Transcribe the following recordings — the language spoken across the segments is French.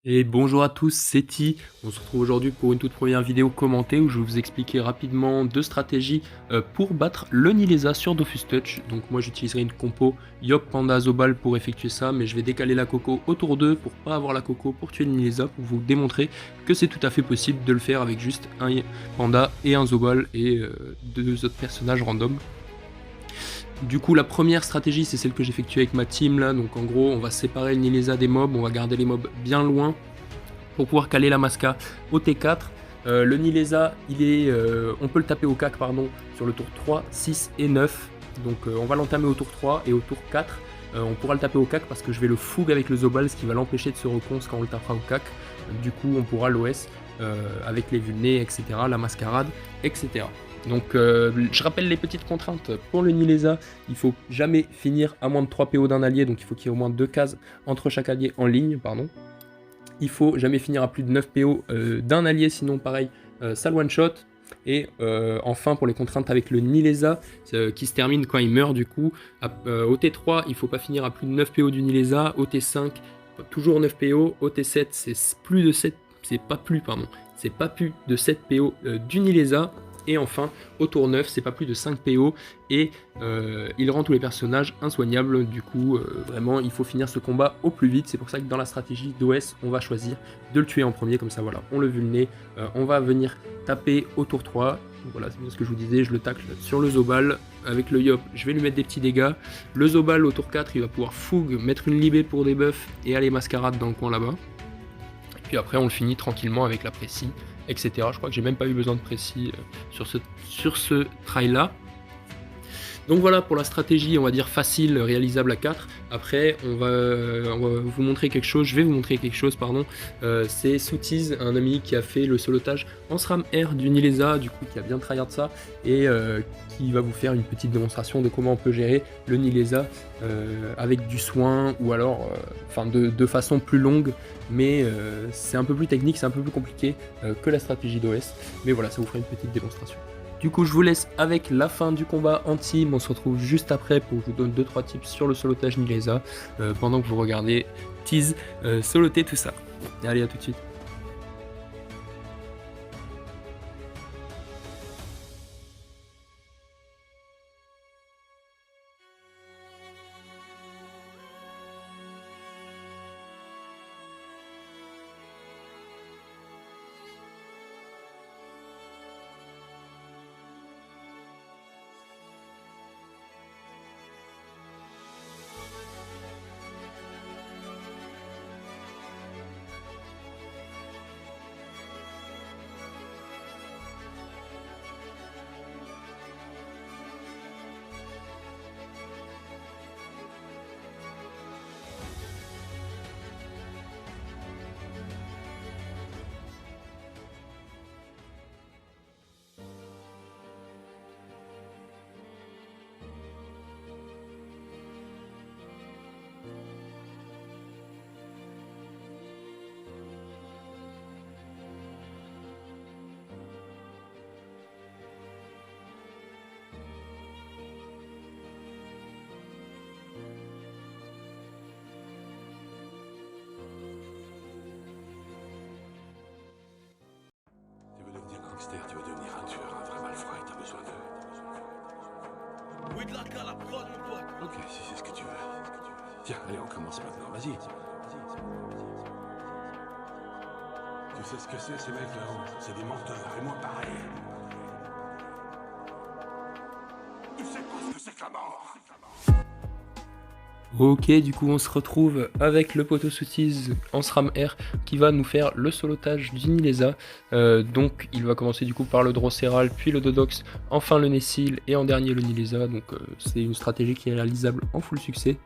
Et bonjour à tous, c'est Ti. On se retrouve aujourd'hui pour une toute première vidéo commentée où je vais vous expliquer rapidement deux stratégies pour battre le Nileza sur Dofus Touch. Donc moi j'utiliserai une compo Yop Panda Zobal pour effectuer ça, mais je vais décaler la Coco autour d'eux pour pas avoir la Coco pour tuer le Nileza, pour vous démontrer que c'est tout à fait possible de le faire avec juste un Panda et un Zobal et deux autres personnages random. Du coup, la première stratégie, c'est celle que j'effectue avec ma team là. Donc en gros, on va séparer le Nileza des mobs, on va garder les mobs bien loin pour pouvoir caler la Masca au T4. Le Nileza, on peut le taper au CAC sur le tour 3, 6 et 9. Donc on va l'entamer au tour 3 et au tour 4. On pourra le taper au CAC parce que je vais le fougue avec le Zobal, ce qui va l'empêcher de se reconce quand on le tapera au CAC. Du coup, on pourra l'OS avec les vulnés, etc., la mascarade, etc. Donc je rappelle les petites contraintes pour le Nileza, il faut jamais finir à moins de 3 PO d'un allié, donc il faut qu'il y ait au moins 2 cases entre chaque allié en ligne, pardon. Il faut jamais finir à plus de 9 PO d'un allié, sinon pareil, ça le one shot. Et enfin pour les contraintes avec le Nileza, qui se termine quand il meurt du coup, au T3 il faut pas finir à plus de 9 PO du Nileza, au T5 toujours 9 PO, au T7 c'est plus de 7, c'est pas plus de 7 PO du Nileza. Et enfin, au tour 9, c'est pas plus de 5 PO et il rend tous les personnages insoignables. Du coup, vraiment, il faut finir ce combat au plus vite. C'est pour ça que dans la stratégie d'OS, on va choisir de le tuer en premier. Comme ça, voilà, on le vulné. On va venir taper au tour 3. Donc, voilà, c'est bien ce que je vous disais. Je le tacle sur le Zobal. Avec le Yop, je vais lui mettre des petits dégâts. Le Zobal, au tour 4, il va pouvoir fougue, mettre une libé pour des buffs et aller mascarade dans le coin là-bas. Puis après, on le finit tranquillement avec la précis, etc. Je crois que j'ai même pas eu besoin de précis sur ce try là. Donc voilà pour la stratégie, on va dire facile, réalisable à 4. Après, on va vous montrer quelque chose, je vais vous montrer quelque chose, pardon. C'est Soutiz, un ami qui a fait le solotage en SRAM R du Nileza, du coup qui a bien tryhard ça, et qui va vous faire une petite démonstration de comment on peut gérer le Nileza avec du soin, ou alors de façon plus longue, mais c'est un peu plus technique, c'est un peu plus compliqué que la stratégie d'OS. Mais voilà, ça vous fera une petite démonstration. Du coup, je vous laisse avec la fin du combat en team. On se retrouve juste après pour que je vous donne 2-3 tips sur le solotage Nileza pendant que vous regardez Tease soloter tout ça. Allez, à tout de suite. Tu veux devenir un tueur, un vrai malfrat et t'as besoin d'eux. Oui, de la cale à prod, mon pote. Ok, si c'est ce que tu veux. Tiens, allez, on commence maintenant, vas-y. Tu sais ce que c'est, ces mecs là-haut? C'est des menteurs, et moi pareil. Tu sais pas ce que c'est que la mort? Ok, du coup on se retrouve avec le poteau Soutiz en SRAM R qui va nous faire le solotage du Nileza. Donc il va commencer du coup par le Drosseral, puis le Dodox, enfin le Nessil et en dernier le Nileza. Donc c'est une stratégie qui est réalisable en full succès.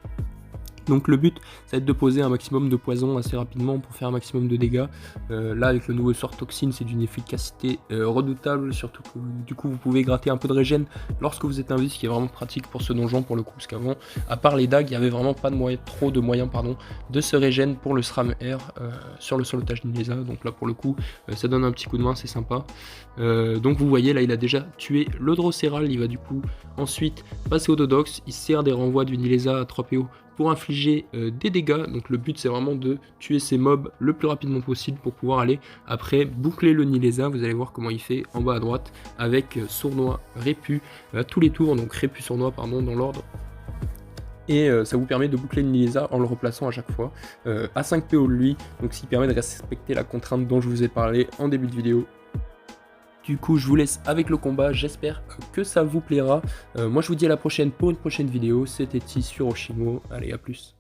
Donc le but, ça va être de poser un maximum de poison assez rapidement pour faire un maximum de dégâts. Là avec le nouveau sort toxine, c'est d'une efficacité redoutable, surtout que du coup vous pouvez gratter un peu de régène lorsque vous êtes invis, ce qui est vraiment pratique pour ce donjon pour le coup, parce qu'avant, à part les dagues, il n'y avait vraiment pas de moyen, trop de moyens de se régène pour le SRAM R sur le solotage Nileza. Donc là pour le coup, ça donne un petit coup de main, c'est sympa. Donc vous voyez là, il a déjà tué le Drosseral, il va du coup ensuite passer au Dodox, il sert des renvois du Nileza à 3 PO pour infliger des dégâts. Donc le but c'est vraiment de tuer ces mobs le plus rapidement possible pour pouvoir aller après boucler le Nilesa. Vous allez voir comment il fait en bas à droite avec sournois, répu à tous les tours, donc répu sournois pardon dans l'ordre. Et ça vous permet de boucler le Nilesa en le replaçant à chaque fois à 5 PO de lui, donc ce qui permet de respecter la contrainte dont je vous ai parlé en début de vidéo. Du coup, je vous laisse avec le combat, j'espère que ça vous plaira. Moi, je vous dis à la prochaine pour une prochaine vidéo. C'était Ti sur Oshimo. Allez, à plus.